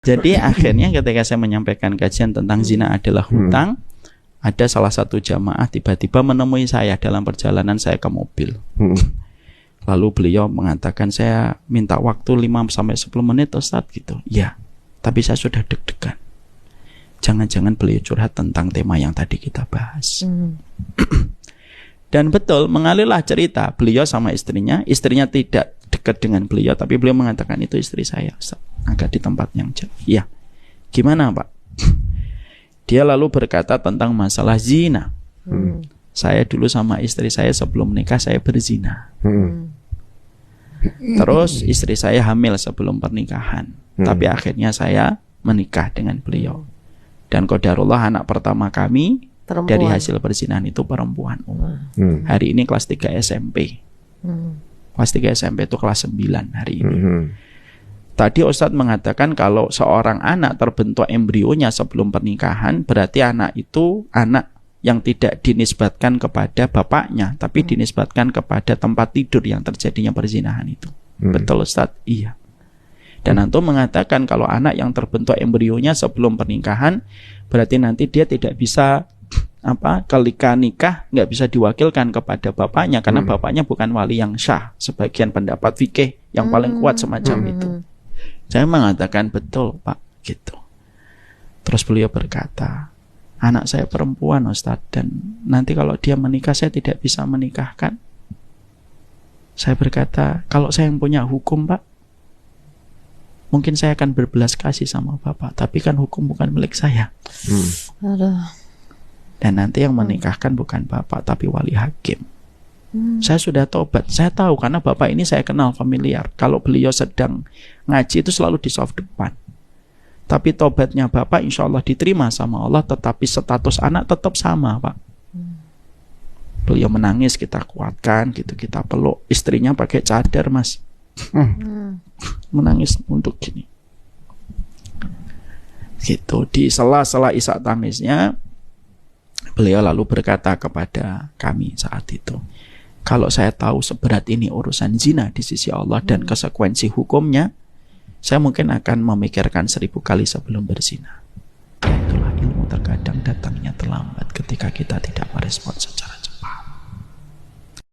Jadi akhirnya ketika saya menyampaikan kajian tentang zina adalah hutang, ada salah satu jamaah tiba-tiba menemui saya dalam perjalanan saya ke mobil. Lalu beliau mengatakan, saya minta waktu 5-10 menit Ustadz gitu. Ya, tapi saya sudah deg-degan. Jangan-jangan beliau curhat tentang tema yang tadi kita bahas. Dan betul, mengalirlah cerita beliau sama istrinya tidak dekat dengan beliau, tapi beliau mengatakan itu istri saya Ustaz, agak di tempat yang jauh. Ya, gimana Pak? Dia lalu berkata tentang masalah zina. Saya dulu sama istri saya sebelum menikah saya berzina. Terus istri saya hamil sebelum pernikahan, tapi akhirnya saya menikah dengan beliau. Dan qadarullah anak pertama kami perempuan. Dari hasil perzinahan itu perempuan. Hari ini kelas 3 SMP. Kelas 3 SMP itu kelas 9 hari ini. Tadi Ustadz mengatakan kalau seorang anak terbentuk embrionya sebelum pernikahan, berarti anak itu anak yang tidak dinisbatkan kepada bapaknya, tapi dinisbatkan kepada tempat tidur yang terjadinya perzinahan itu. Betul Ustadz? Iya. Dan antum mengatakan kalau anak yang terbentuk embrionya sebelum pernikahan, berarti nanti dia tidak bisa ketika nikah nggak bisa diwakilkan kepada bapaknya, karena bapaknya bukan wali yang syah. Sebagian pendapat fikih yang paling kuat semacam itu. Saya mengatakan betul Pak, gitu. Terus beliau berkata, anak saya perempuan Ustadz, dan nanti kalau dia menikah saya tidak bisa menikahkan. Saya berkata, kalau saya yang punya hukum Pak, mungkin saya akan berbelas kasih sama Bapak, tapi kan hukum bukan milik saya. Dan nanti yang menikahkan bukan Bapak, tapi wali hakim. Saya sudah tobat, saya tahu karena Bapak ini saya kenal familiar. Kalau beliau sedang ngaji itu selalu di soft depan. Tapi tobatnya Bapak insya Allah diterima sama Allah, tetapi status anak tetap sama Pak. Beliau menangis, kita kuatkan gitu, kita peluk. Istrinya pakai cadar Mas. Menangis untuk gini. Gitu, di sela-sela isak tangisnya beliau lalu berkata kepada kami saat itu, kalau saya tahu seberat ini urusan zina di sisi Allah dan konsekuensi hukumnya, saya mungkin akan memikirkan 1000 kali sebelum berzina. Itulah ilmu terkadang datangnya terlambat ketika kita tidak merespon secara